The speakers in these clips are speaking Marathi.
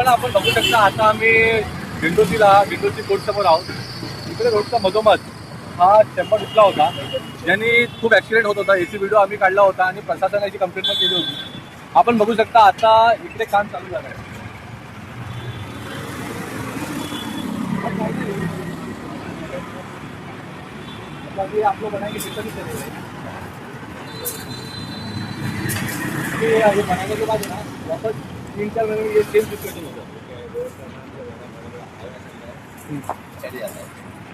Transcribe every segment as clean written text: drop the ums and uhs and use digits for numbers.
मित्रांनो, आपण बघू शकता आता आम्ही दिंडोजी कोर्ट समोर आहोत. इकडे रोडचा मधोमध हा टेम्पो दिसला होता, ज्यांनी खूप ऍक्सिडेंट होत होता. याची व्हिडिओ आम्ही काढला होता आणि प्रशासनाची कंप्लेंट पण केली होती. आपण बघू शकता आता इकडे काम चालू झालं आहे. आप लोग बनाएंगे कितना भी चलेगा. ये बनाने के बाद ना वापस 3-4 महीने में ये सेम सिचुएशन होगा.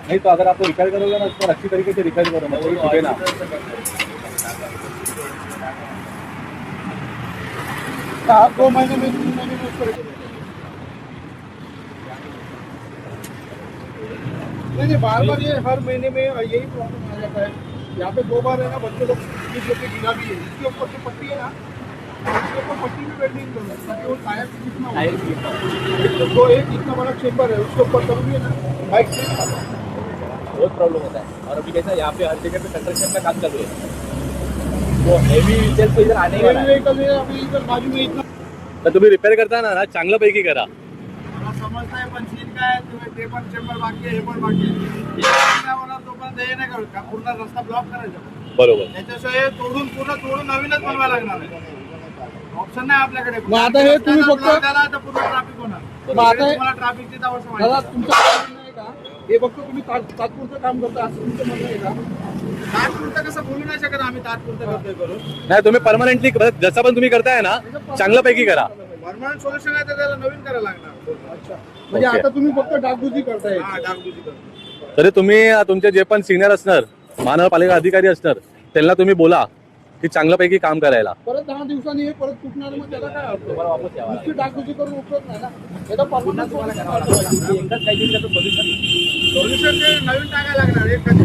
नहीं तो अगर आपको रिपेयर करोगे ना उसको अच्छी तरीके से रिपेयर करो, मतलब टूटे ना. आप 2 महीने में 3 महीने में उसको नहीं बार बार ये हर महीने में यही प्रॉब्लम आ जाता है. यहाँ पे 2 बार है ना, बच्चे लोग जो कि गिरा भी है. इसके ऊपर जो पट्टी है ना, इसके ऊपर पट्टी में वेल्डिंग करो ताकि वो टायर कितना तो एक इतना बड़ा चेम्बर है उसके ऊपर करोगे ना बाइक से बहुत प्रॉब्लम होता है. और अभी कैसा है, यहाँ पे हर जगह पे कंस्ट्रक्शन का काम चालू है, तो हेवी व्हीकल तो इधर आने ही वाला है. अभी इधर बाजू में इतना तर तुम्ही रिपेअर करताना ना चांगल्यापैकी करा. मला समजत आहे, पण सीन काय ते पण चेंबर बाकी आहे, हे पण बाकी आहे. होणार तोपर्यंत हे नाही करू का पूर्ण रस्ता ब्लॉक करायचा. बरोबर. त्याच्याशिवाय पूर्ण तोडून नवीनच बनवायला लागणार आहे. ऑप्शन नाही आपल्याकडे. आता हे तुम्ही फक्त त्याला आता पूर्ण ट्रॅफिक होणार. तुम्हाला ट्रॅफिकची आवश्यकता माहिती नाही का? हे फक्त तुम्ही तात्पुरतं काम करता असं तुमचं म्हणणं आहे का? तात्पुरतं कसं बोलू नाही शकत आम्ही, तात्पुरतं करतोय करून. नाही, तुम्ही परमनंटली जसं पण तुम्ही करताय ना चांगल्यापैकी करा. परमनंट सोल्युशन आहे तर त्याला नवीन करायला लागणार. अच्छा, म्हणजे आता तुम्ही फक्त डागडुजी करताय. हा, डागडुजी करताय. तरी तुम्ही तुमचे जे पण सिनियर असणार, महानगरपालिका अधिकारी असणार, त्यांना तुम्ही बोला की चांगल्यापैकी काम करायला. परत 10 दिवसांनी हे परत तुटणार, मग त्याला काय अर्थ? नुसती डागडुजी करून उपयोग नाही ना. त्याला परमनंट सोल्युशन नवीन टाकायला लागणार. हे कधी